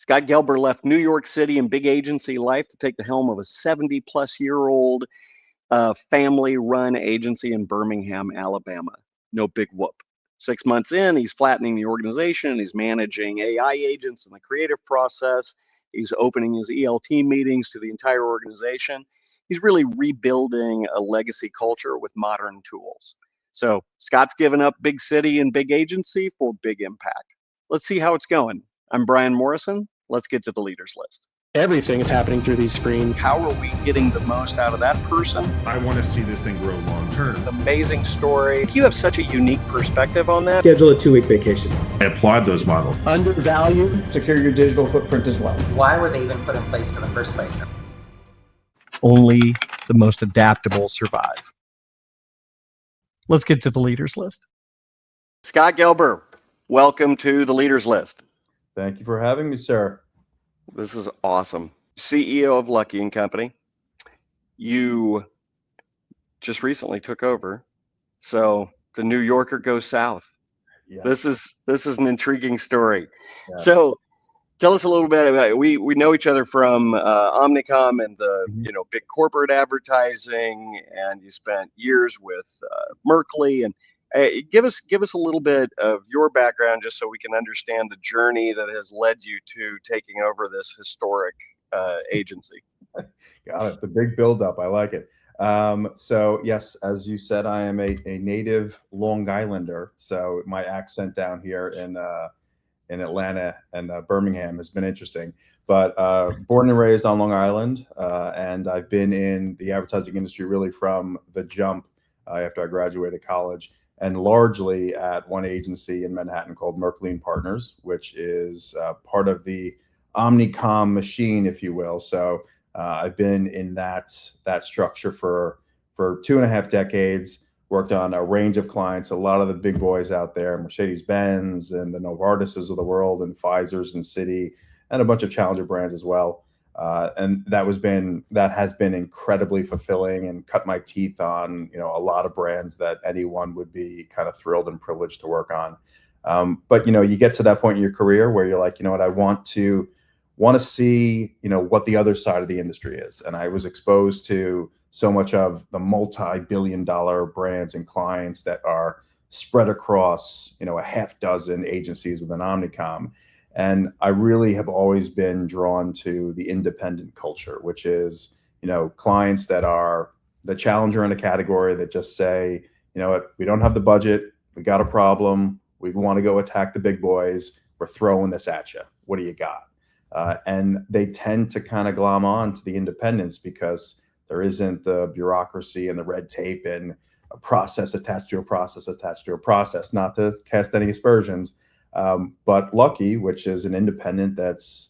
Scott Gelber left New York City and big agency life to take the helm of a 70-plus-year-old family-run agency in Birmingham, Alabama. No big whoop. 6 months in, he's flattening the organization. He's managing AI agents in the creative process. He's opening his ELT meetings to the entire organization. He's really rebuilding a legacy culture with modern tools. So Scott's given up big city and big agency for big impact. Let's see how it's going. I'm Bryon Morrison. Let's get to the leaders list. Everything is happening through these screens. How are we getting the most out of that person? I want to see this thing grow long term. Amazing story. You have such a unique perspective on that. Schedule a 2-week vacation. I applaud those models. Undervalued. Secure your digital footprint as well. Why were they even put in place in the first place? Only the most adaptable survive. Let's get to the leaders list. Scott Gelber, welcome to the leaders list. Thank you for having me, sir. This is awesome. CEO of Luckie Company. You just recently took over. So the New Yorker goes south. Yes. This is an intriguing story. Yes. So tell us a little bit about it. We know each other from Omnicom and the big corporate advertising, and you spent years with Merkley. And give us a little bit of your background, just so we can understand the journey that has led you to taking over this historic agency. Got it. The big buildup. I like it. So yes, as you said, I am a native Long Islander. So my accent down here in Atlanta and Birmingham has been interesting. But born and raised on Long Island, and I've been in the advertising industry really from the jump after I graduated college, and largely at one agency in Manhattan called Merkley & Partners, which is part of the Omnicom machine, if you will. So I've been in that structure for 2.5 decades, worked on a range of clients, a lot of the big boys out there, Mercedes-Benz and the Novartises of the world, and Pfizer's and Citi, and a bunch of challenger brands as well. And that has been incredibly fulfilling, and cut my teeth on a lot of brands that anyone would be kind of thrilled and privileged to work on. But you get to that point in your career where you're like, what, I want to see what the other side of the industry is. And I was exposed to so much of the multi-billion-dollar brands and clients that are spread across a half dozen agencies within Omnicom. And I really have always been drawn to the independent culture, which is, clients that are the challenger in a category that just say, what, we don't have the budget, we got a problem, we want to go attack the big boys, we're throwing this at you. What do you got? And they tend to kind of glom on to the independents because there isn't the bureaucracy and the red tape and a process attached to a process attached to a process, not to cast any aspersions. But Luckie, which is an independent that's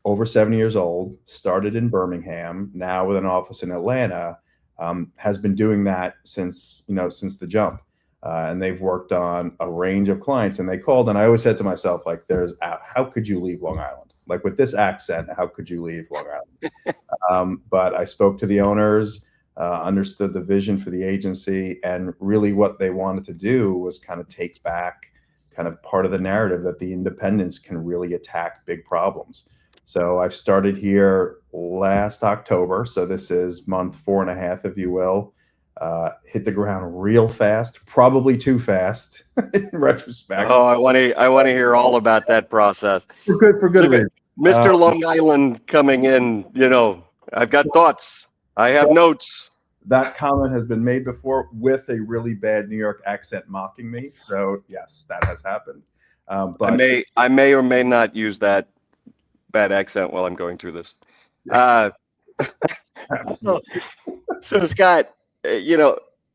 over 7 years old, started in Birmingham, now with an office in Atlanta, has been doing that since the jump. And they've worked on a range of clients, and they called, and I always said to myself, like, how could you leave Long Island? Like, with this accent, how could you leave Long Island? But I spoke to the owners, understood the vision for the agency, and really what they wanted to do was kind of take back kind of part of the narrative that the independents can really attack big problems. So I started here last October. So this is month 4.5, if you will. Hit the ground real fast, probably too fast in retrospect. Oh, I want to hear all about that process. For good reason. Mr. Long Island coming in, I've got thoughts. I have notes. That comment has been made before with a really bad New York accent mocking me. So yes, that has happened. But I may or may not use that bad accent while I'm going through this. So Scott,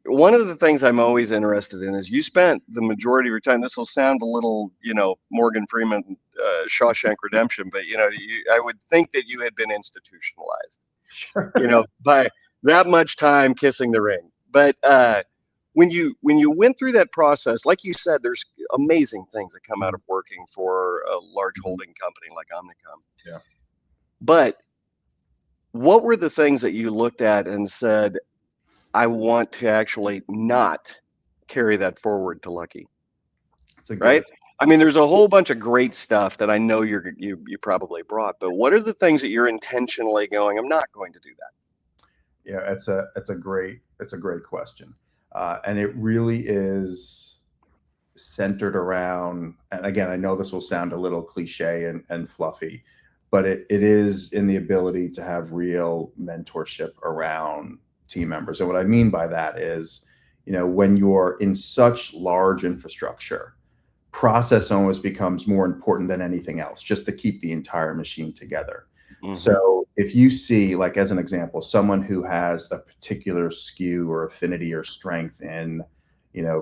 one of the things I'm always interested in is you spent the majority of your time. This will sound a little, Morgan Freeman, Shawshank Redemption, but I would think that you had been institutionalized, sure. By that much time kissing the ring. But when you went through that process, like you said, there's amazing things that come out of working for a large holding company like Omnicom. Yeah. But what were the things that you looked at and said, I want to actually not carry that forward to Luckie? It's a good, right? I mean, there's a whole bunch of great stuff that I know you probably brought, but what are the things that you're intentionally going, I'm not going to do that? Yeah, it's a great question, and it really is centered around. And again, I know this will sound a little cliche and fluffy, but it is in the ability to have real mentorship around team members. And what I mean by that is, when you're in such large infrastructure, process almost becomes more important than anything else, just to keep the entire machine together. Mhm. So if you see, like as an example, someone who has a particular skew or affinity or strength in,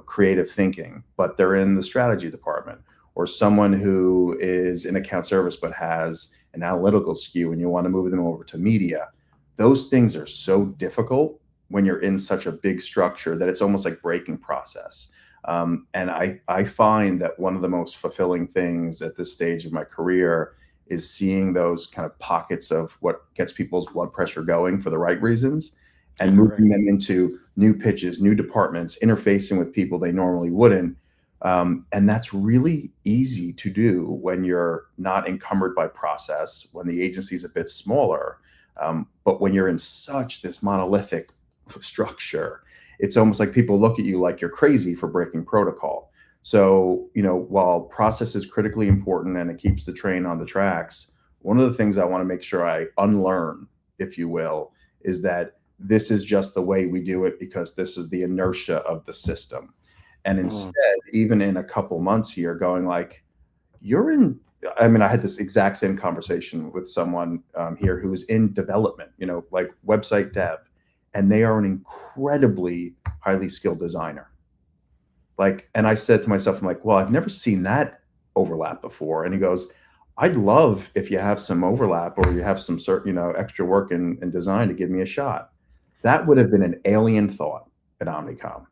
creative thinking, but they're in the strategy department, or someone who is in account service but has an analytical skew and you want to move them over to media, those things are so difficult when you're in such a big structure that it's almost like breaking process. And I find that one of the most fulfilling things at this stage of my career is seeing those kind of pockets of what gets people's blood pressure going for the right reasons, and moving them into new pitches, new departments, interfacing with people they normally wouldn't. And that's really easy to do when you're not encumbered by process, when the agency's a bit smaller. But when you're in such this monolithic structure, it's almost like people look at you like you're crazy for breaking protocol. So, while process is critically important and it keeps the train on the tracks, one of the things I want to make sure I unlearn, if you will, is that this is just the way we do it because this is the inertia of the system. And instead, even in a couple months here, going like, I had this exact same conversation with someone here who was in development, like website dev, and they are an incredibly highly skilled designer. And I said to myself, I'm like, well, I've never seen that overlap before. And he goes, I'd love if you have some overlap or you have some certain, extra work in design to give me a shot. That would have been an alien thought at Omnicom.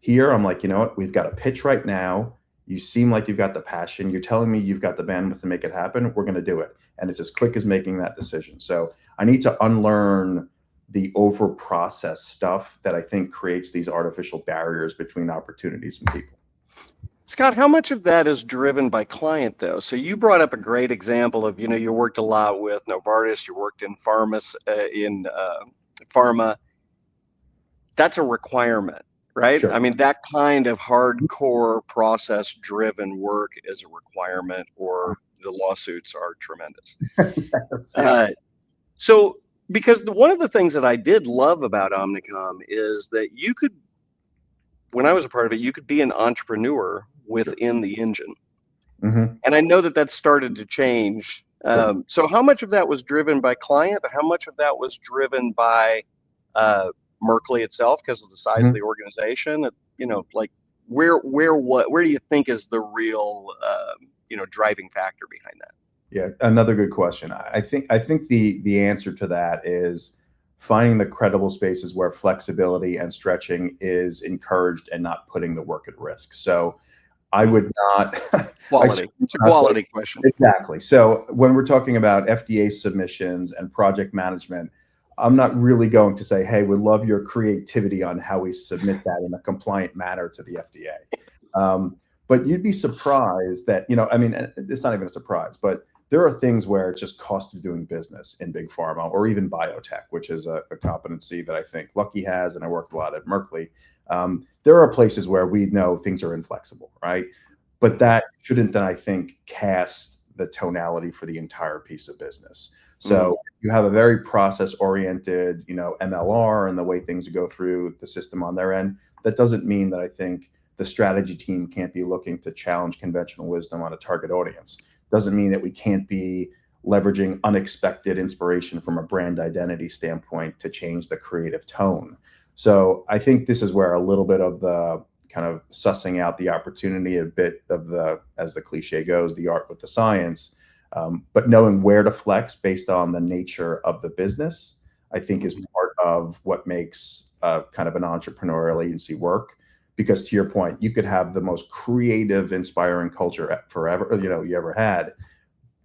Here, I'm like, you know what? We've got a pitch right now. You seem like you've got the passion. You're telling me you've got the bandwidth to make it happen. We're going to do it. And it's as quick as making that decision. So I need to unlearn the over process stuff that I think creates these artificial barriers between opportunities and people. Scott, how much of that is driven by client though? So you brought up a great example of, you worked a lot with Novartis, you worked in pharma. That's a requirement, right? Sure. I mean, that kind of hardcore process driven work is a requirement, or the lawsuits are tremendous. Yes. So, because one of the things that I did love about Omnicom is that when I was a part of it, you could be an entrepreneur within the engine. Mm-hmm. And I know that started to change. So how much of that was driven by client? How much of that was driven by Merkley itself because of the size of the organization? Where do you think is the real, driving factor behind that? Yeah, another good question. I think the answer to that is finding the credible spaces where flexibility and stretching is encouraged and not putting the work at risk. So I would not quality. It's a quality question. Exactly. So when we're talking about FDA submissions and project management, I'm not really going to say, hey, we love your creativity on how we submit that in a compliant manner to the FDA. But you'd be surprised that, it's not even a surprise, but there are things where it's just cost of doing business in big pharma or even biotech, which is a competency that I think Luckie has, and I worked a lot at Merkley. There are places where we know things are inflexible, right? But that shouldn't then, I think, cast the tonality for the entire piece of business. So you have a very process-oriented, MLR and the way things go through the system on their end. That doesn't mean that I think the strategy team can't be looking to challenge conventional wisdom on a target audience. Doesn't mean that we can't be leveraging unexpected inspiration from a brand identity standpoint to change the creative tone. So I think this is where a little bit of the kind of sussing out the opportunity, a bit of the, as the cliche goes, the art with the science, but knowing where to flex based on the nature of the business, I think is part of what makes kind of an entrepreneurial agency work. Because to your point, you could have the most creative, inspiring culture forever, you ever had.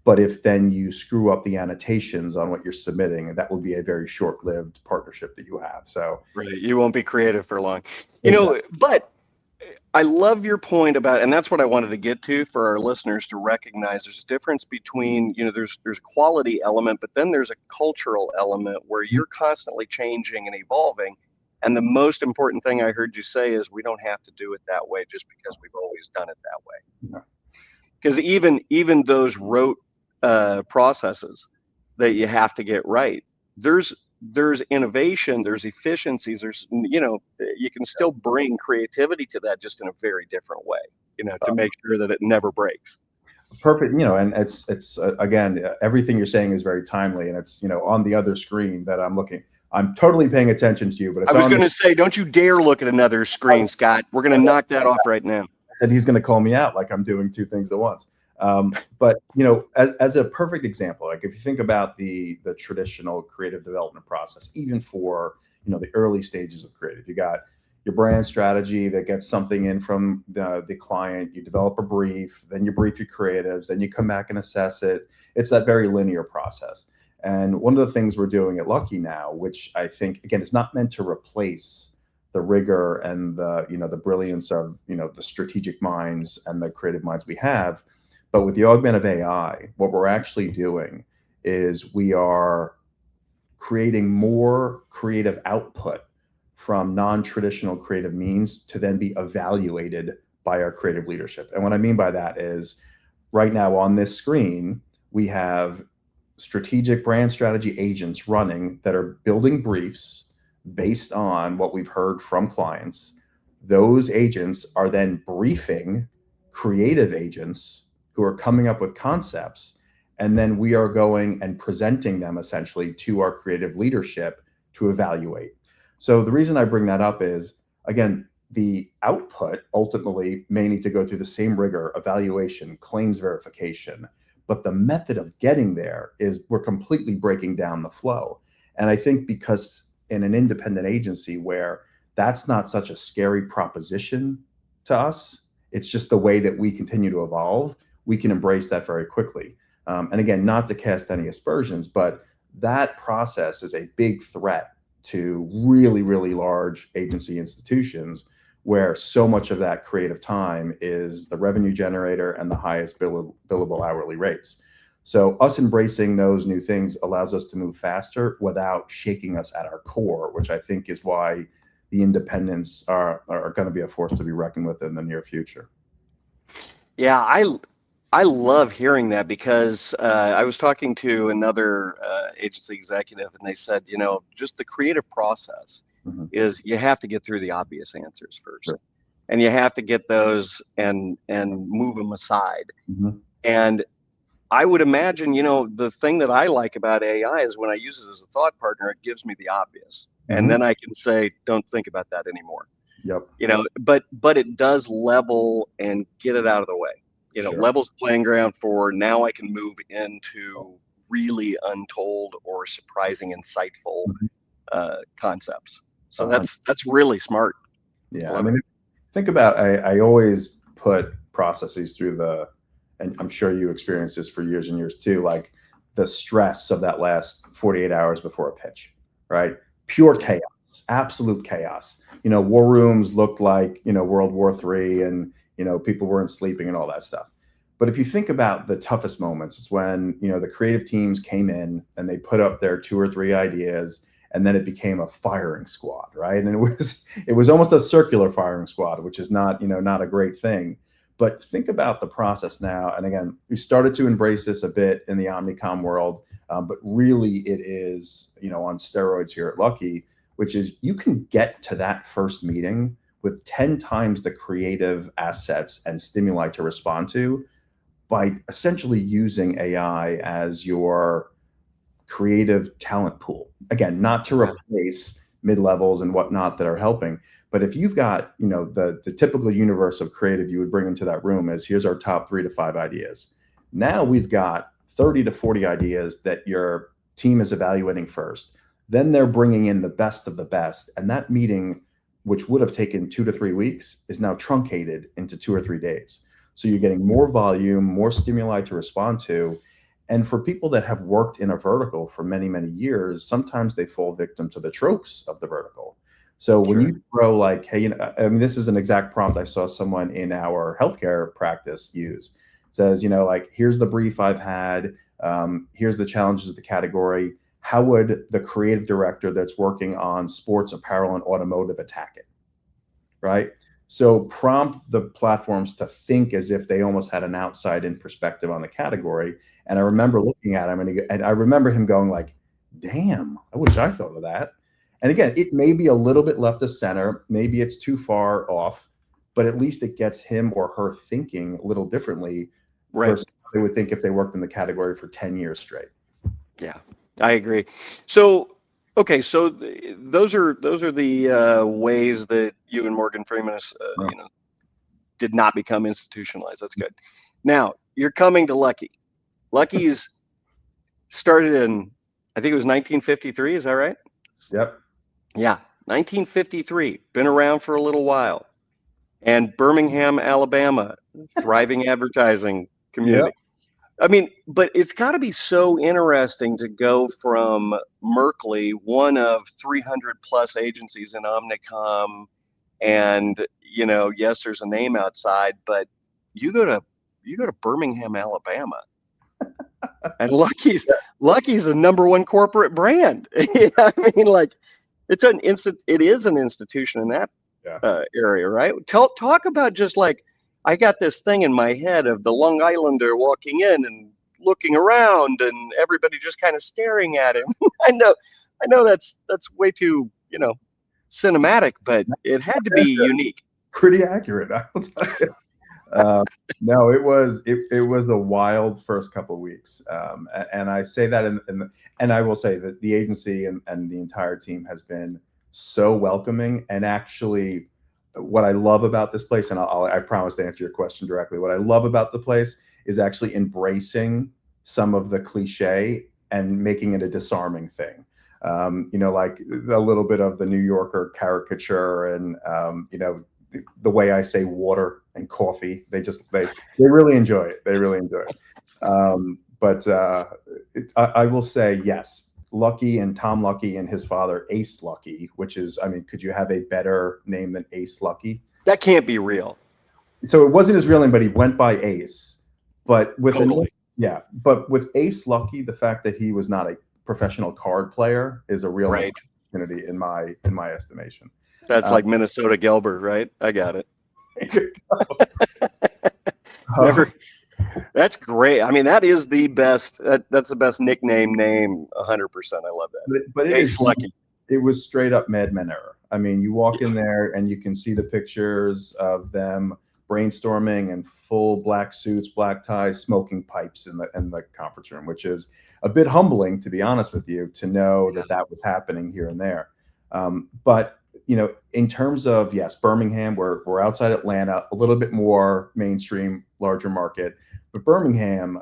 But if then you screw up the annotations on what you're submitting, that will be a very short-lived partnership that you have. So right, you won't be creative for long. Exactly. But I love your point about, and that's what I wanted to get to for our listeners to recognize. There's a difference between, there's quality element, but then there's a cultural element where you're constantly changing and evolving. And the most important thing I heard you say is we don't have to do it that way just because we've always done it that way. No. Because even those rote processes that you have to get right, there's innovation, there's efficiencies, you can still bring creativity to that, just in a very different way, to make sure that it never breaks. Perfect. And it's again, everything you're saying is very timely, and it's, on the other screen that I'm looking, I'm totally paying attention to you, but it's I was going to say, don't you dare look at another screen, Scott. We're going to knock that off right now. I said he's going to call me out like I'm doing two things at once. But as a perfect example, like if you think about the traditional creative development process, even for the early stages of creative, you got your brand strategy that gets something in from the client, you develop a brief, then you brief your creatives, then you come back and assess it. It's that very linear process. And one of the things we're doing at Luckie now, which I think again is not meant to replace the rigor and the brilliance of the strategic minds and the creative minds we have, but with the augment of AI, what we're actually doing is we are creating more creative output from non-traditional creative means to then be evaluated by our creative leadership. And what I mean by that is right now on this screen, we have strategic brand strategy agents running that are building briefs based on what we've heard from clients. Those agents are then briefing creative agents who are coming up with concepts, and then we are going and presenting them essentially to our creative leadership to evaluate. So the reason I bring that up is, again, the output ultimately may need to go through the same rigor, evaluation, claims verification, but the method of getting there is we're completely breaking down the flow. And I think because in an independent agency where that's not such a scary proposition to us, it's just the way that we continue to evolve, we can embrace that very quickly. And again, not to cast any aspersions, but that process is a big threat to really, really large agency institutions where so much of that creative time is the revenue generator and the highest billable hourly rates. So us embracing those new things allows us to move faster without shaking us at our core, which I think is why the independents are going to be a force to be reckoned with in the near future. Yeah, I love hearing that, because I was talking to another agency executive, and they said, just the creative process is you have to get through the obvious answers first. Sure. And you have to get those and move them aside. And I would imagine, the thing that I like about AI is when I use it as a thought partner, it gives me the obvious. And then I can say, don't think about that anymore. Yep. But it does level and get it out of the way. Sure. Levels the playing ground for now I can move into really untold or surprising, insightful concepts. So that's really smart. Yeah. I mean, think about, I always put processes through and I'm sure you experienced this for years and years too, like the stress of that last 48 hours before a pitch, right? Pure chaos, absolute chaos. War rooms looked like, World War III, and, people weren't sleeping and all that stuff. But if you think about the toughest moments, it's when, the creative teams came in and they put up their 2 or 3 ideas, and then it became a firing squad, right? And it was almost a circular firing squad, which is not a great thing. But think about the process now. And again, we started to embrace this a bit in the Omnicom world, but really it is, on steroids here at Luckie, which is you can get to that first meeting with 10 times the creative assets and stimuli to respond to by essentially using AI as your creative talent pool. Again, not to replace mid-levels and whatnot that are helping, but if you've got, the typical universe of creative you would bring into that room is, here's our top 3 to 5 ideas. Now we've got 30 to 40 ideas that your team is evaluating first. Then they're bringing in the best of the best. And that meeting, which would have taken 2 to 3 weeks, is now truncated into 2 or 3 days. So you're getting more volume, more stimuli to respond to. And for people that have worked in a vertical for many, many years, sometimes they fall victim to the tropes of the vertical. So when you throw like, hey, I mean, this is an exact prompt I saw someone in our healthcare practice use. It says, like, here's the brief I've had. Here's the challenges of the category. How would the creative director that's working on sports apparel and automotive attack it? Right. So prompt the platforms to think as if they almost had an outside-in perspective on the category. And I remember looking at him, and I remember him going like, damn, I wish I thought of that. And again, it may be a little bit left of center. Maybe it's too far off, but at least it gets him or her thinking a little differently versus they would think if they worked in the category for 10 years straight. Yeah, I agree. So, okay, so those are the ways that you and Morgan Freeman, did not become institutionalized. That's good. Now you're coming to Luckie. Luckie's started in, I think it was 1953. Is that right? Yep. Yeah, 1953. Been around for a little while. And Birmingham, Alabama, thriving advertising community. Yep. I mean, but it's got to be so interesting to go from Merkley, one of 300 plus agencies in Omnicom, and yes, there's a name outside, but you go to Birmingham, Alabama, and Luckie's a number one corporate brand. I mean, like, it is an institution in that area, right? Talk about just like, I got this thing in my head of the Long Islander walking in and looking around and everybody just kind of staring at him. I know that's way too, cinematic, but it had to be unique. Pretty accurate, I will tell you. No, it was a wild first couple of weeks. And I say that and I will say that the agency and the entire team has been so welcoming. And actually, what I love about this place, and I promise to answer your question directly, what I love about the place is actually embracing some of the cliche and making it a disarming thing. Like a little bit of the New Yorker caricature and, the way I say water and coffee, they really enjoy it. They really enjoy it. But I will say, yes, Luckie and Tom Luckie and his father, Ace Luckie, which is, I mean, could you have a better name than Ace Luckie? That can't be real. So it wasn't his real name, but he went by Ace. But with but with Ace Luckie, the fact that he was not a professional card player is a real opportunity in my estimation. That's like Minnesota Gelber, right? I got it. That's great. I mean, that is the best. That's the best nickname name. 100%. I love that. But Ace Luckie. It was straight up Mad Men era. I mean, you walk in there and you can see the pictures of them brainstorming in full black suits, black ties, smoking pipes in the conference room, which is a bit humbling, to be honest with you, to know that was happening here and there. But in terms of, yes, Birmingham, we're outside Atlanta, a little bit more mainstream, larger market, but Birmingham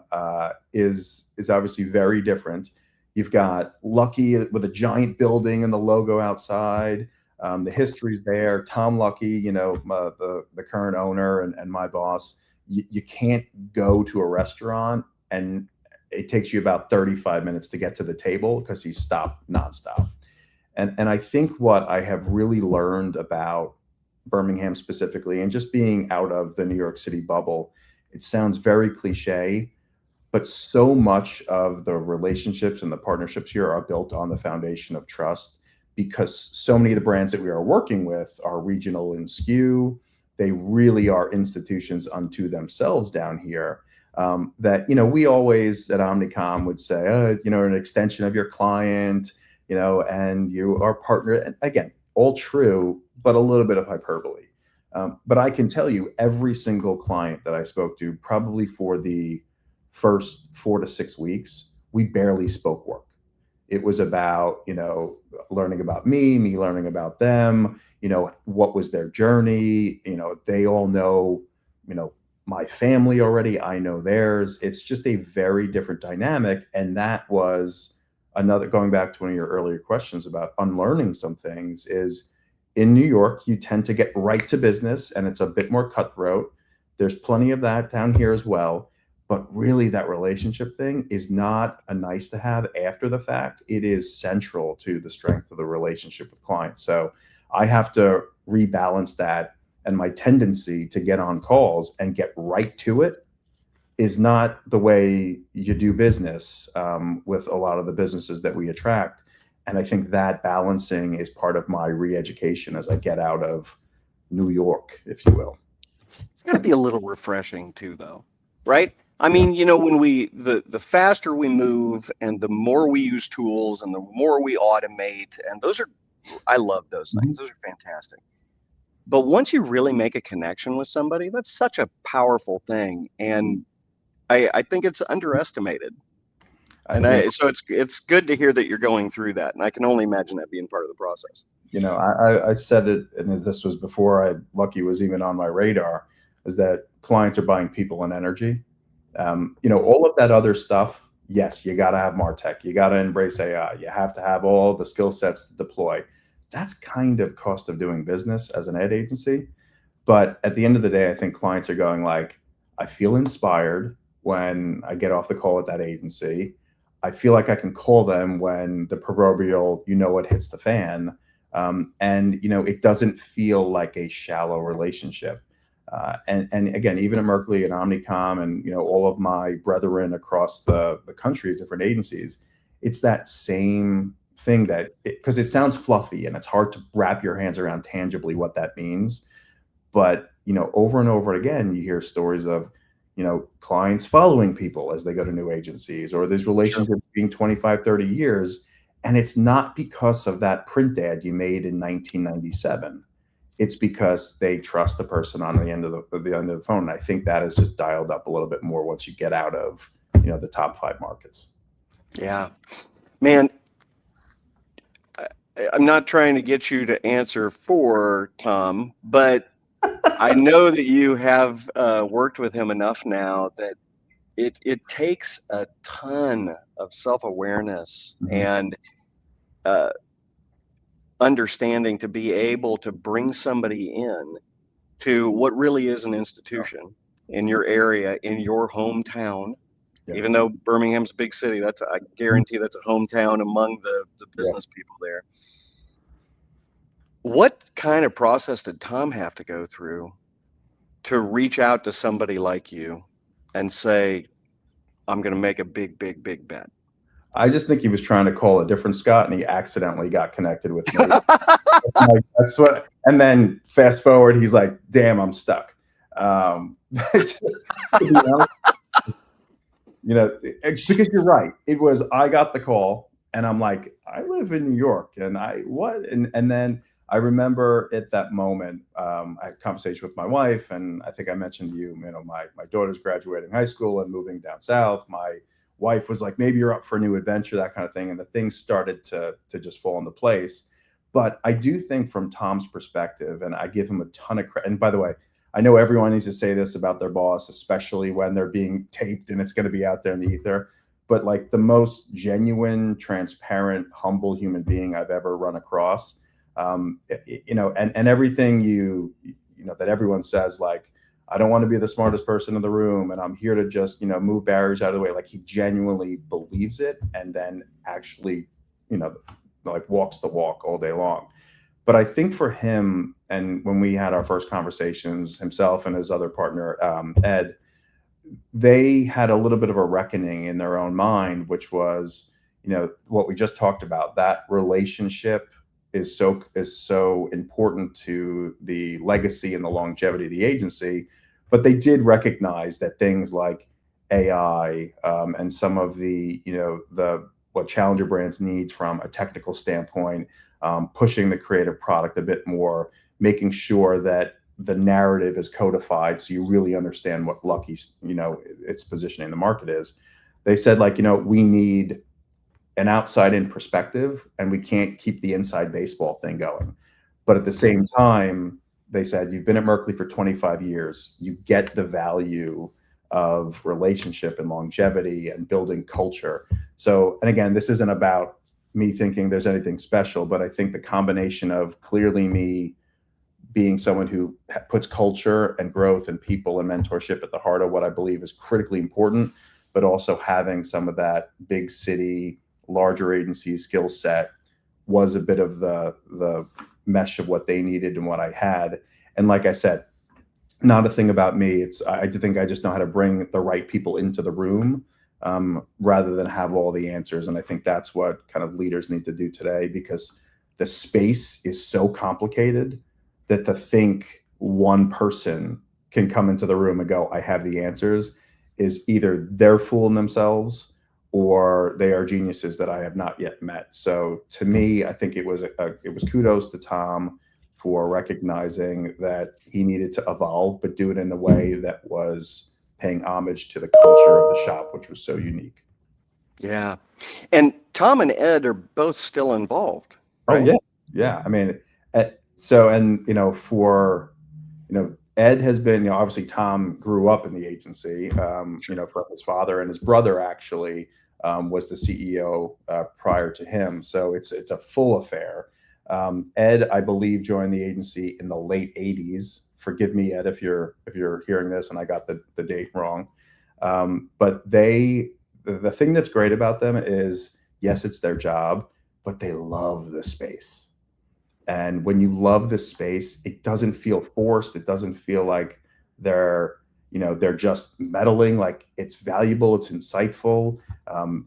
is obviously very different. You've got Luckie with a giant building and the logo outside. The history's there. Tom Luckie, the current owner and my boss, you can't go to a restaurant and it takes you about 35 minutes to get to the table because he's stopped nonstop. And I think what I have really learned about Birmingham specifically, and just being out of the New York City bubble, it sounds very cliche, but so much of the relationships and the partnerships here are built on the foundation of trust, because so many of the brands that we are working with are regional in skew. They really are institutions unto themselves down here. That, we always at Omnicom would say, an extension of your client, and you are partner. And again, all true, but a little bit of hyperbole. But I can tell you, every single client that I spoke to, probably for the first 4 to 6 weeks, we barely spoke work. It was about, learning about me learning about them, what was their journey. They all know, my family already, I know theirs. It's just a very different dynamic. And that was another, going back to one of your earlier questions about unlearning some things, is in New York, you tend to get right to business and it's a bit more cutthroat. There's plenty of that down here as well. But really, that relationship thing is not a nice to have after the fact. It is central to the strength of the relationship with clients. So I have to rebalance that. And my tendency to get on calls and get right to it is not the way you do business with a lot of the businesses that we attract. And I think that balancing is part of my re-education as I get out of New York, if you will. It's got to be a little refreshing too, though, right? I mean, you know, when the faster we move and the more we use tools and the more we automate, and I love those things. Those are fantastic. But once you really make a connection with somebody, that's such a powerful thing. And I think it's underestimated. So it's good to hear that you're going through that. And I can only imagine that being part of the process. You know, I said it, and this was before Lucky was even on my radar, is that clients are buying people and energy. You know, all of that other stuff, yes, you got to have MarTech. You got to embrace AI. You have to have all the skill sets to deploy. That's kind of cost of doing business as an ad agency. But at the end of the day, I think clients are going like, I feel inspired when I get off the call at that agency. I feel like I can call them when the proverbial, you know what, hits the fan. And, you know, it doesn't feel like a shallow relationship. And again, even at Merkley and Omnicom and, you know, all of my brethren across the country at different agencies, it's that same thing because it sounds fluffy and it's hard to wrap your hands around tangibly what that means. But, you know, over and over again, you hear stories of, you know, clients following people as they go to new agencies, or these relationships being 25, 30 years. And it's not because of that print ad you made in 1997. It's because they trust the person on the end of the phone. And I think that is just dialed up a little bit more once you get out of, you know, the top 5 markets. Yeah, man, I'm not trying to get you to answer for Tom, but I know that you have worked with him enough now that it takes a ton of self-awareness and understanding to be able to bring somebody in to what really is an institution in your area, in your hometown. Yeah. Even though Birmingham's a big city, I guarantee that's a hometown among the business people there. What kind of process did Tom have to go through to reach out to somebody like you and say, I'm going to make a big, big, big bet? I just think he was trying to call a different Scott, and he accidentally got connected with me. That's what. And then fast forward, he's like, "Damn, I'm stuck." To be honest, you know, because you're right. It was I got the call, and I'm like, I live in New York, and and then I remember at that moment, I had a conversation with my wife, and I think I mentioned to you, you know, my daughter's graduating high school and moving down south. My wife was like, maybe you're up for a new adventure, that kind of thing. And the things started to just fall into place. But I do think from Tom's perspective, and I give him a ton of credit. And by the way, I know everyone needs to say this about their boss, especially when they're being taped and it's going to be out there in the ether. But like the most genuine, transparent, humble human being I've ever run across. You know, and everything you know that everyone says, like, I don't want to be the smartest person in the room, and I'm here to just, you know, move barriers out of the way. Like, he genuinely believes it, and then actually, you know, like walks the walk all day long. But I think for him, and when we had our first conversations, himself and his other partner, Ed, they had a little bit of a reckoning in their own mind, which was, you know, what we just talked about. That relationship is so important to the legacy and the longevity of the agency. But they did recognize that things like AI and some of the, you know, what Challenger Brands needs from a technical standpoint, pushing the creative product a bit more, making sure that the narrative is codified so you really understand what Lucky's, you know, its positioning in the market is. They said, like, you know, we need an outside-in perspective, and we can't keep the inside baseball thing going. But at the same time, they said, you've been at Merkley for 25 years. You get the value of relationship and longevity and building culture. So, and again, this isn't about me thinking there's anything special, but I think the combination of clearly me being someone who puts culture and growth and people and mentorship at the heart of what I believe is critically important, but also having some of that big city, larger agency skill set was a bit of the mesh of what they needed and what I had. And like I said, not a thing about me. I think I just know how to bring the right people into the room, rather than have all the answers. And I think that's what kind of leaders need to do today, because the space is so complicated that to think one person can come into the room and go, I have the answers, is either they're fooling themselves or they are geniuses that I have not yet met. So to me, I think it was kudos to Tom for recognizing that he needed to evolve, but do it in a way that was paying homage to the culture of the shop, which was so unique. Yeah. And Tom and Ed are both still involved, right? Oh yeah. Yeah. I mean, Ed has been, obviously Tom grew up in the agency, from his father, and his brother actually was the CEO prior to him. So it's a full affair. Ed, I believe, joined the agency in the late 80s. Forgive me, Ed, if you're hearing this and I got the date wrong. But the thing that's great about them is, yes, it's their job, but they love the space. And when you love the space, it doesn't feel forced. It doesn't feel like they're just meddling. Like, it's valuable, it's insightful.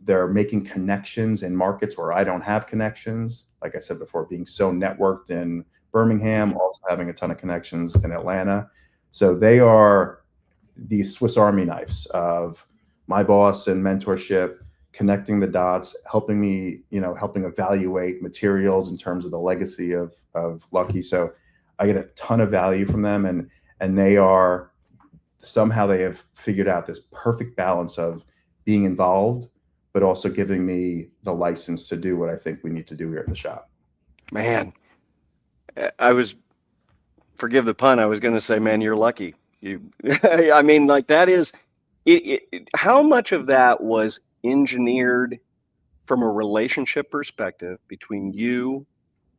They're making connections in markets where I don't have connections. Like I said before, being so networked in Birmingham, also having a ton of connections in Atlanta. So they are these Swiss Army knives of my boss and mentorship, connecting the dots, helping me, helping evaluate materials in terms of the legacy of Luckie. So I get a ton of value from them, and they have figured out this perfect balance of being involved, but also giving me the license to do what I think we need to do here at the shop. Man, forgive the pun, I was going to say, man, you're lucky. I mean, like, that is, how much of that was engineered from a relationship perspective between you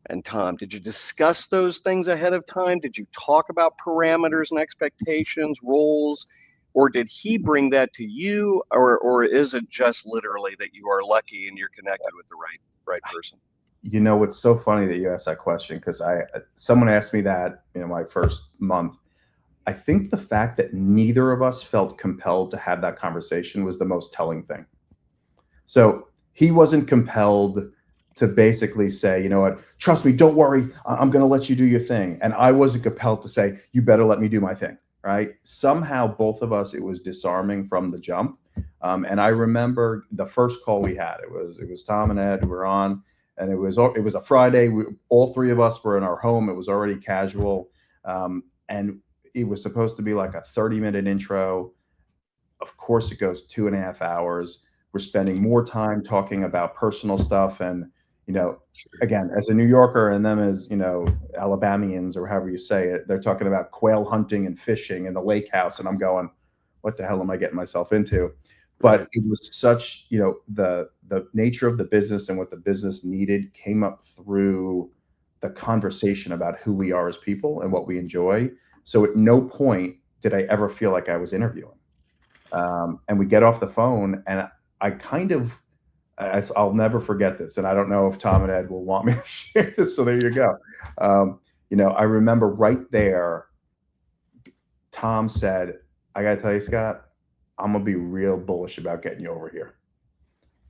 and Tom? Did you discuss those things ahead of time? Did you talk about parameters and expectations, roles, or did he bring that to you, or is it just literally that you are lucky and you're connected with the right person? It's so funny that you asked that question, because someone asked me that my first month. I think the fact that neither of us felt compelled to have that conversation was the most telling thing. So he wasn't compelled to basically say, you know what, trust me, don't worry, I'm going to let you do your thing. And I wasn't compelled to say, you better let me do my thing, right? Somehow both of us, it was disarming from the jump. And I remember the first call we had, it was Tom and Ed who were on, and it was a Friday. All three of us were in our home. It was already casual. And it was supposed to be like a 30-minute intro. Of course, it goes 2.5 hours. We're spending more time talking about personal stuff. And, again, as a New Yorker, and them as, Alabamians, or however you say it, they're talking about quail hunting and fishing and the lake house. And I'm going, what the hell am I getting myself into? But it was such, the nature of the business and what the business needed came up through the conversation about who we are as people and what we enjoy. So at no point did I ever feel like I was interviewing. And we get off the phone, and I'll never forget this. And I don't know if Tom and Ed will want me to share this. So there you go. I remember right there, Tom said, I got to tell you, Scott, I'm going to be real bullish about getting you over here.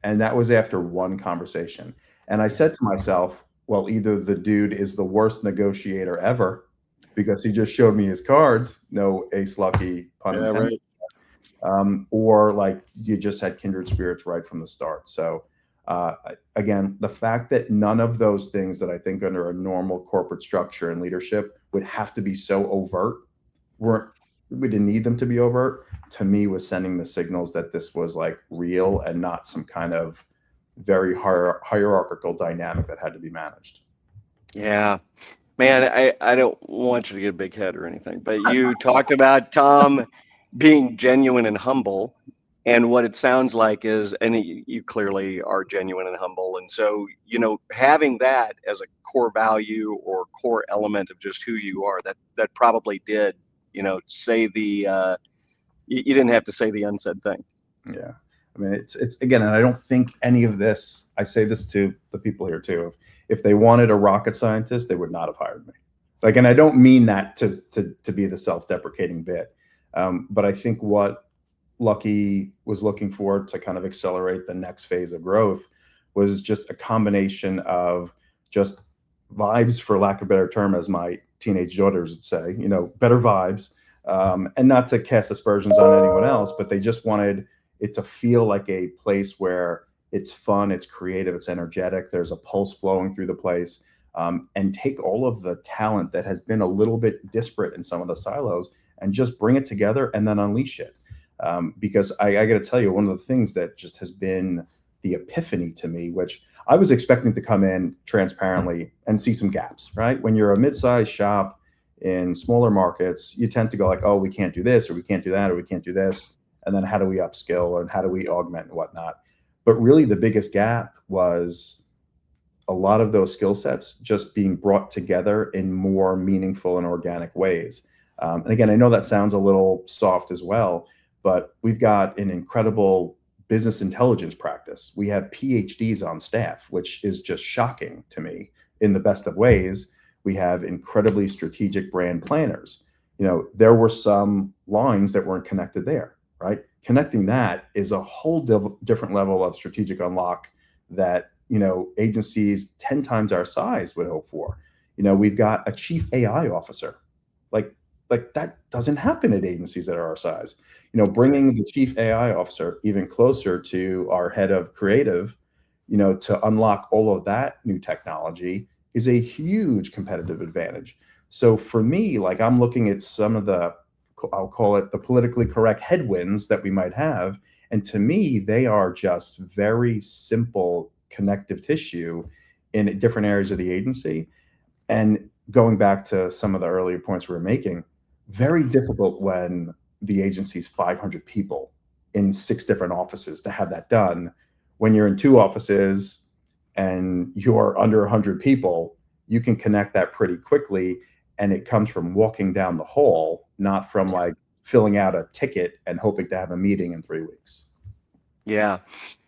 And that was after one conversation. And I said to myself, well, either the dude is the worst negotiator ever, because he just showed me his cards, no ace lucky, pun intended, or like you just had kindred spirits right from the start. So again, the fact that none of those things that I think under a normal corporate structure and leadership would have to be so overt, we didn't need them to be overt, to me was sending the signals that this was like real and not some kind of very hierarchical dynamic that had to be managed. Yeah. Man, I don't want you to get a big head or anything, but you talked about Tom being genuine and humble, and what it sounds like is, and you clearly are genuine and humble, and so, having that as a core value or core element of just who you are, that probably did, say you didn't have to say the unsaid thing. Yeah. I mean, it's again, and I don't think any of this, I say this to the people here too, if they wanted a rocket scientist, they would not have hired me. Like, and I don't mean that to be the self-deprecating bit. But I think what Luckie was looking for to kind of accelerate the next phase of growth was just a combination of just vibes, for lack of a better term, as my teenage daughters would say, better vibes, and not to cast aspersions on anyone else, but they just wanted it to feel like a place where it's fun, it's creative, it's energetic, there's a pulse flowing through the place, and take all of the talent that has been a little bit disparate in some of the silos and just bring it together and then unleash it. Because I got to tell you, one of the things that just has been the epiphany to me, which I was expecting to come in transparently and see some gaps, right? When you're a mid-sized shop in smaller markets, you tend to go like, oh, we can't do this, or we can't do that, or we can't do this. And then how do we upskill and how do we augment and whatnot? But really the biggest gap was a lot of those skill sets just being brought together in more meaningful and organic ways. And again, I know that sounds a little soft as well, but we've got an incredible business intelligence practice. We have PhDs on staff, which is just shocking to me in the best of ways. We have incredibly strategic brand planners. There were some lines that weren't connected there, right? Connecting that is a whole different level of strategic unlock that, agencies 10 times our size would hope for. We've got a chief AI officer. Like that doesn't happen at agencies that are our size. Bringing the chief AI officer even closer to our head of creative, to unlock all of that new technology is a huge competitive advantage. So for me, like, I'm looking at some of the, I'll call it the politically correct headwinds that we might have. And to me, they are just very simple connective tissue in different areas of the agency. And going back to some of the earlier points we were making, very difficult when the agency's 500 people in 6 different offices to have that done. When you're in 2 offices and you're under 100 people, you can connect that pretty quickly. And it comes from walking down the hall, not from like filling out a ticket and hoping to have a meeting in 3 weeks. Yeah.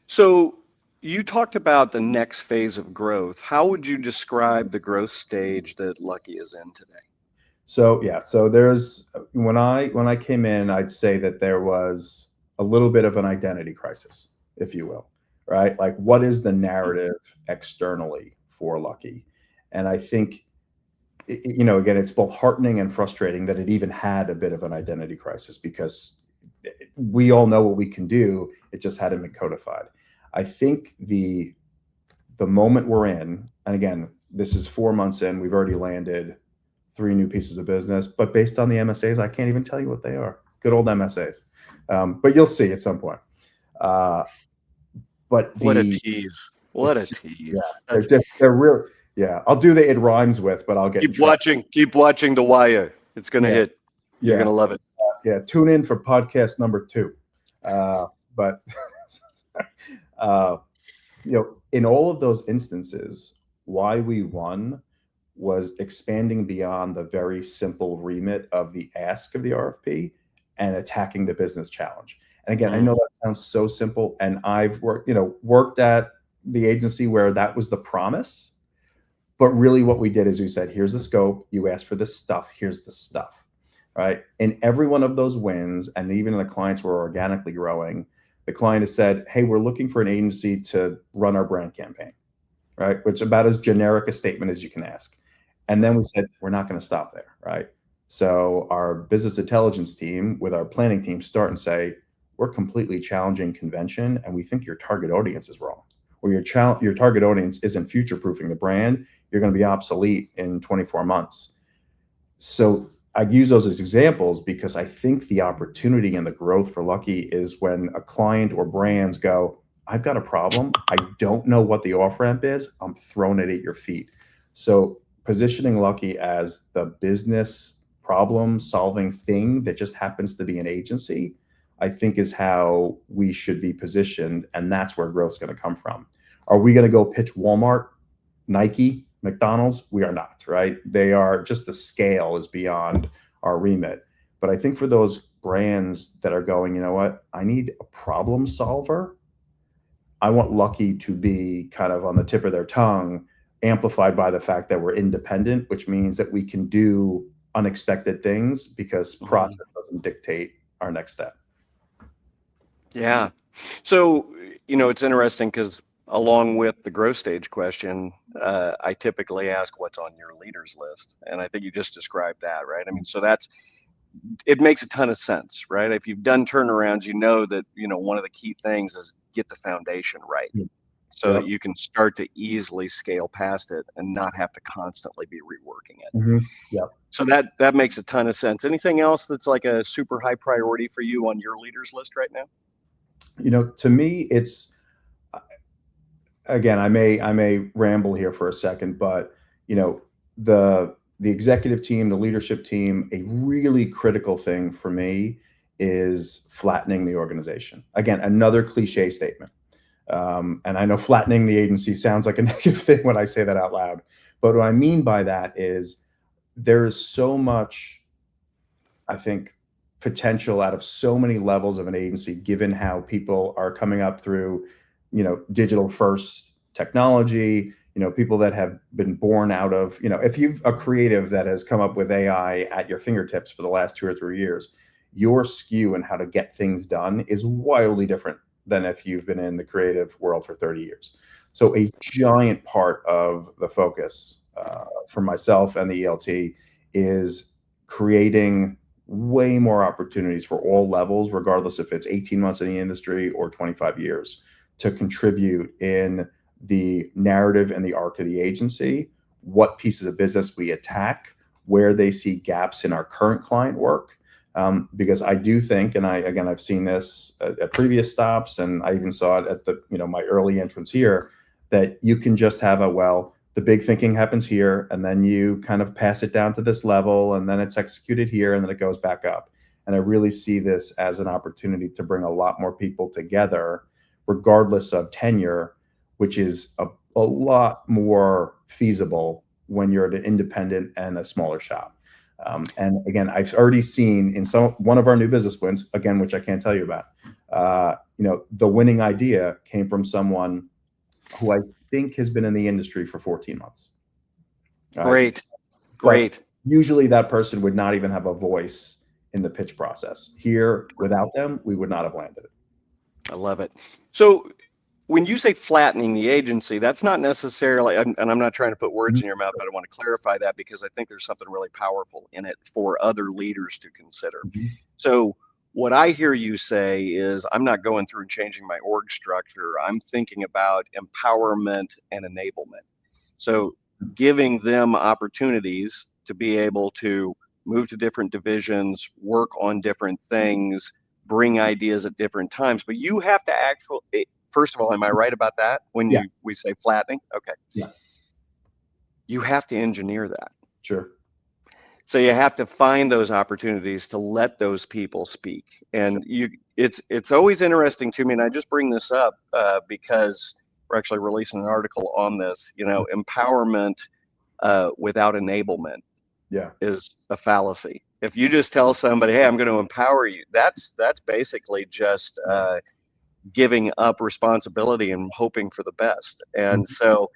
So you talked about the next phase of growth. How would you describe the growth stage that Luckie is in today? So there's, when I came in, I'd say that there was a little bit of an identity crisis, if you will, right? Like, what is the narrative externally for Luckie? And I think, again, it's both heartening and frustrating that it even had a bit of an identity crisis, because we all know what we can do. It just hadn't been codified. I think the moment we're in, and again, this is 4 months in, we've already landed 3 new pieces of business, but based on the MSAs, I can't even tell you what they are. Good old MSAs. But you'll see at some point. But what a tease. What a tease. Yeah, they're real. Yeah, I'll do the it rhymes with, but I'll get keep watching The Wire. It's gonna hit. You're gonna love it. Yeah, tune in for podcast number 2. But in all of those instances, why we won was expanding beyond the very simple remit of the ask of the RFP and attacking the business challenge. And again, I know that sounds so simple, and I've worked at the agency where that was the promise. But really what we did is we said, here's the scope, you asked for this stuff, here's the stuff, right? In every one of those wins, and even in the clients were organically growing, the client has said, hey, we're looking for an agency to run our brand campaign, right? Which is about as generic a statement as you can ask. And then we said, we're not going to stop there, right? So our business intelligence team with our planning team start and say, we're completely challenging convention, and we think your target audience is wrong. Or your target audience isn't future-proofing the brand. You're going to be obsolete in 24 months. So I use those as examples because I think the opportunity and the growth for Luckie is when a client or brands go, I've got a problem. I don't know what the off-ramp is. I'm throwing it at your feet. So positioning Luckie as the business problem-solving thing that just happens to be an agency, I think is how we should be positioned, and that's where growth's going to come from. Are we going to go pitch Walmart, Nike, McDonald's? We are not, right? They are just, the scale is beyond our remit. But I think for those brands that are going, you know what, I need a problem solver I want Lucky to be kind of on the tip of their tongue, amplified by the fact that we're independent, which means that we can do unexpected things because process doesn't dictate our next step. Yeah. So, it's interesting because along with the growth stage question, I typically ask what's on your leaders list. And I think you just described that, right? I mean, so it makes a ton of sense, right? If you've done turnarounds, that, one of the key things is get the foundation right so that you can start to easily scale past it and not have to constantly be reworking it. So that makes a ton of sense. Anything else that's like a super high priority for you on your leaders list right now? To me, it's, again, I may ramble here for a second, but the executive team, the leadership team, a really critical thing for me is flattening the organization. Again, another cliche statement. And I know flattening the agency sounds like a negative thing when I say that out loud, but what I mean by that is there is so much, I think, potential out of so many levels of an agency, given how people are coming up through, digital first technology, people that have been born out of, if you've a creative that has come up with AI at your fingertips for the last 2 or 3 years, your skew and how to get things done is wildly different than if you've been in the creative world for 30 years. So a giant part of the focus for myself and the ELT is creating way more opportunities for all levels, regardless if it's 18 months in the industry or 25 years, to contribute in the narrative and the arc of the agency, what pieces of business we attack, where they see gaps in our current client work. Because I do think, and I've seen this at previous stops, and I even saw it at my early entrance here, that you can just have the big thinking happens here, and then you kind of pass it down to this level, and then it's executed here, and then it goes back up. And I really see this as an opportunity to bring a lot more people together, regardless of tenure, which is a lot more feasible when you're at an independent and a smaller shop. And again, I've already seen in one of our new business wins, again, which I can't tell you about, the winning idea came from someone who I think has been in the industry for 14 months. Great. But usually that person would not even have a voice in the pitch process. Here, without them, we would not have landed it. I love it. So when you say flattening the agency, that's not necessarily, and I'm not trying to put words in your mouth, but I want to clarify that because I think there's something really powerful in it for other leaders to consider. So what I hear you say is, I'm not going through and changing my org structure. I'm thinking about empowerment and enablement. So giving them opportunities to be able to move to different divisions, work on different things, bring ideas at different times. But you have to actually, first of all, am I right about that when we say flattening? Okay. Yeah. You have to engineer that. Sure. So you have to find those opportunities to let those people speak. And it's always interesting to me, and I just bring this up because we're actually releasing an article on this, empowerment without enablement is a fallacy. If you just tell somebody, hey, I'm going to empower you, that's basically just giving up responsibility and hoping for the best. And so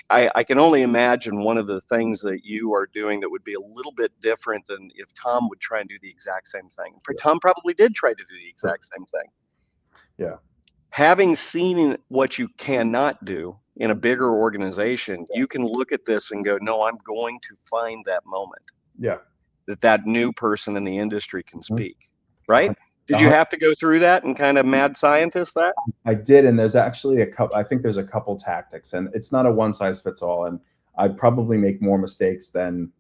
I can only imagine one of the things that you are doing that would be a little bit different than if Tom would try and do the exact same thing. Tom probably did try to do the exact same thing. Yeah. Having seen what you cannot do in a bigger organization, you can look at this and go, no, I'm going to find that moment. Yeah. That new person in the industry can speak, right? Did you have to go through that and kind of mad scientist that? I did, and there's actually I think there's a couple tactics, and it's not a one size fits all. And I probably make more mistakes than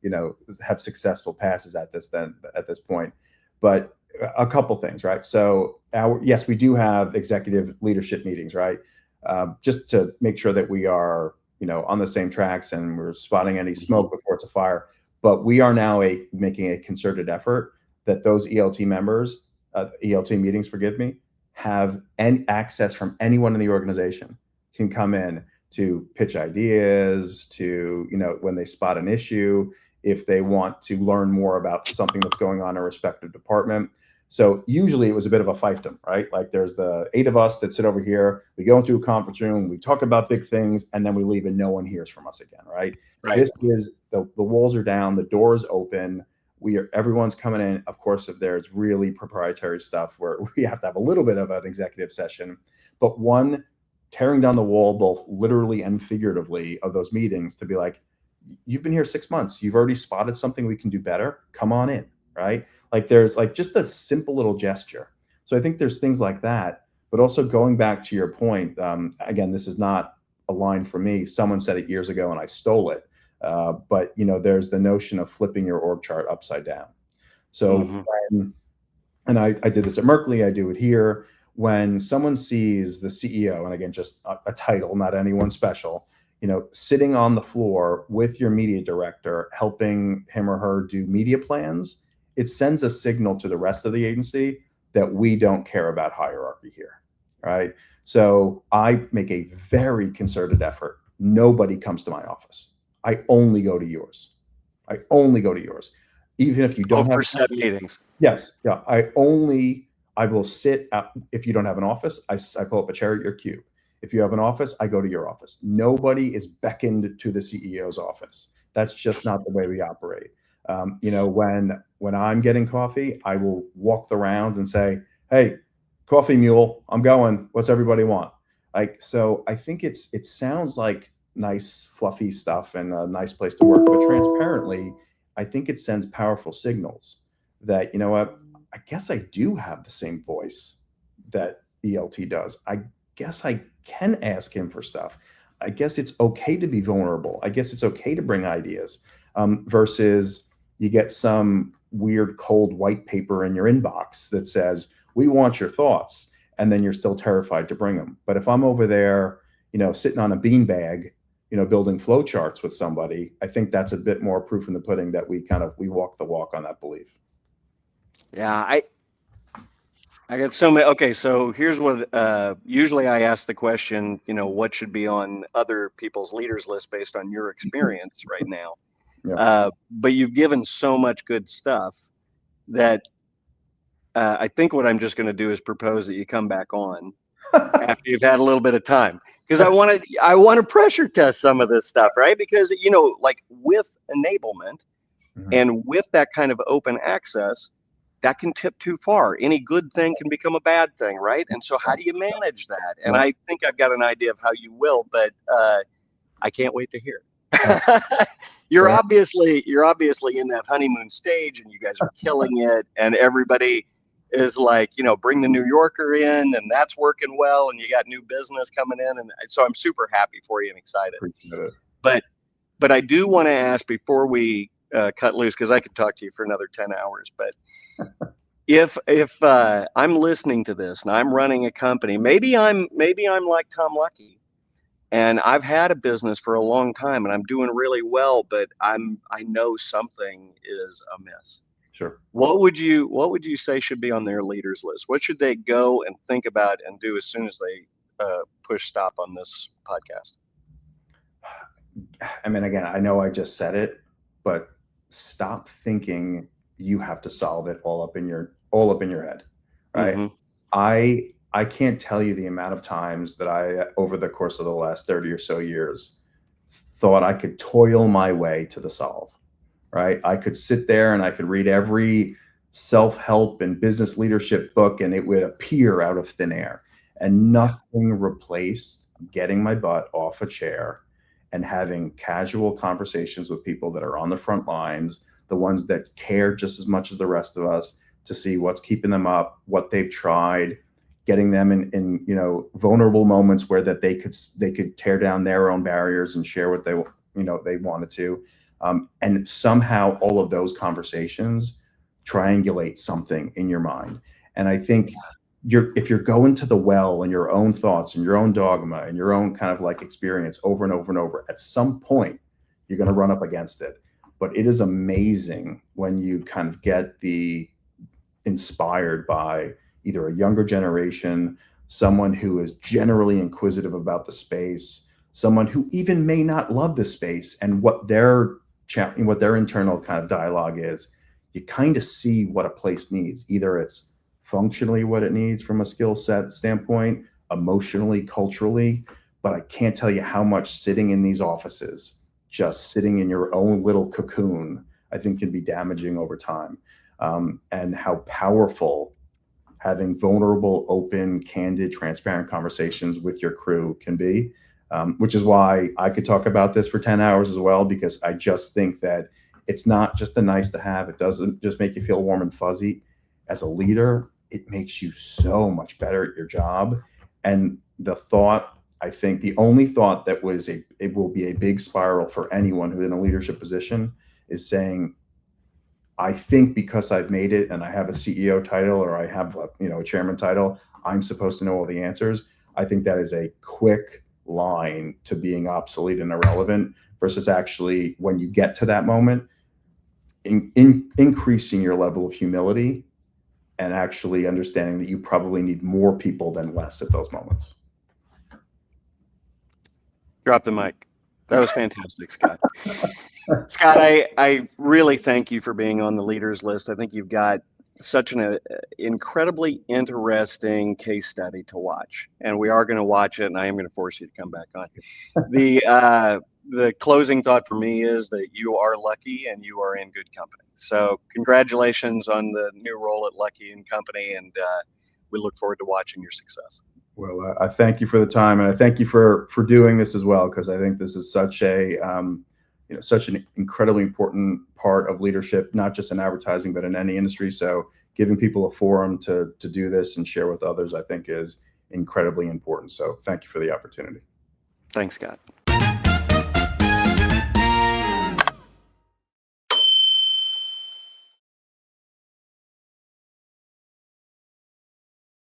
have successful passes at this point. But a couple things, right? So yes, we do have executive leadership meetings, right? Just to make sure that we are on the same tracks and we're spotting any smoke before it's a fire. But we are now making a concerted effort that those ELT members. ELT meetings, have access from anyone in the organization, can come in to pitch ideas, to, when they spot an issue, if they want to learn more about something that's going on in a respective department. So usually it was a bit of a fiefdom, right? Like there's the 8 of us that sit over here, we go into a conference room, we talk about big things, and then we leave and no one hears from us again, right? This is the walls are down, the door is open. Everyone's coming in. Of course, if there's really proprietary stuff where we have to have a little bit of an executive session, but one tearing down the wall, both literally and figuratively, of those meetings to be like, you've been here 6 months. You've already spotted something we can do better. Come on in, right? Like there's like just a simple little gesture. So I think there's things like that, but also going back to your point, again, this is not a line from me. Someone said it years ago and I stole it. But there's the notion of flipping your org chart upside down. So and I did this at Merkley, I do it here. When someone sees the CEO, and again, just a title, not anyone special, sitting on the floor with your media director, helping him or her do media plans, it sends a signal to the rest of the agency that we don't care about hierarchy here, right? So I make a very concerted effort. Nobody comes to my office. I only go to yours. Even if you don't have set meetings. Yes. Yeah. I will sit out. If you don't have an office, I pull up a chair at your cube. If you have an office, I go to your office. Nobody is beckoned to the CEO's office. That's just not the way we operate. When I'm getting coffee, I will walk the rounds and say, "Hey, coffee mule, I'm going. What's everybody want?" So I think it sounds like nice, fluffy stuff and a nice place to work, but transparently, I think it sends powerful signals that, you know what, I guess I do have the same voice that ELT does. I guess I can ask him for stuff. I guess it's okay to be vulnerable. I guess it's okay to bring ideas, versus you get some weird cold white paper in your inbox that says, we want your thoughts. And then you're still terrified to bring them. But if I'm over there, sitting on a beanbag, building flow charts with somebody, I think that's a bit more proof in the pudding that we walk the walk on that belief. Yeah, I got so many. Okay, so here's what usually I ask the question, what should be on other people's leaders list based on your experience right now. Yeah. But you've given so much good stuff that I think what I'm just going to do is propose that you come back on after you've had a little bit of time, because I want to pressure test some of this stuff, right? Because like with enablement and with that kind of open access, that can tip too far. Any good thing can become a bad thing, right? And so how do you manage that? And I think I've got an idea of how you will, but I can't wait to hear. You're obviously in that honeymoon stage and you guys are killing it, and everybody is like, bring the New Yorker in, and that's working well, and you got new business coming in, and so I'm super happy for you and excited. But I do want to ask before we cut loose, because I could talk to you for another 10 hours, but if I'm listening to this and I'm running a company, maybe I'm like Tom Luckie, and I've had a business for a long time and I'm doing really well, but I know something is amiss. Sure. What would you say should be on their leaders list? What should they go and think about and do as soon as they push stop on this podcast? I mean, again, I know I just said it, but stop thinking you have to solve it all up in your head, right? I can't tell you the amount of times that I, over the course of the last 30 or so years, thought I could toil my way to the solve, right? I could sit there and I could read every self-help and business leadership book and it would appear out of thin air, and nothing replaced getting my butt off a chair and having casual conversations with people that are on the front lines, the ones that care just as much as the rest of us, to see what's keeping them up, what they've tried, getting them in vulnerable moments where that they could tear down their own barriers and share what they wanted to, and somehow all of those conversations triangulate something in your mind. And I think if you're going to the well and your own thoughts and your own dogma and your own kind of like experience over and over and over, at some point you're going to run up against it. But it is amazing when you kind of get inspired by either a younger generation, someone who is generally inquisitive about the space, someone who even may not love the space, and what their internal kind of dialogue is. You kind of see what a place needs. Either it's functionally what it needs from a skill set standpoint, emotionally, culturally, but I can't tell you how much sitting in these offices, just sitting in your own little cocoon, I think can be damaging over time. And how powerful having vulnerable, open, candid, transparent conversations with your crew can be, which is why I could talk about this for 10 hours as well, because I just think that it's not just a nice to have. It doesn't just make you feel warm and fuzzy. As a leader, it makes you so much better at your job. And the thought, I think the only thought that it will be a big spiral for anyone who's in a leadership position is saying, I think because I've made it and I have a CEO title or I have a chairman title, I'm supposed to know all the answers. I think that is a quick line to being obsolete and irrelevant versus actually, when you get to that moment, increasing your level of humility and actually understanding that you probably need more people than less at those moments. Drop the mic. That was fantastic, Scott. Scott, I really thank you for being on the leaders list. I think you've got such an incredibly interesting case study to watch, and we are going to watch it, and I am going to force you to come back on. The closing thought for me is that you are lucky and you are in good company. So congratulations on the new role at Lucky & Company, and we look forward to watching your success. Well, I thank you for the time, and I thank you for doing this as well, because I think this is such a such an incredibly important part of leadership, not just in advertising, but in any industry. So giving people a forum to do this and share with others, I think is incredibly important. So thank you for the opportunity. Thanks, Scott.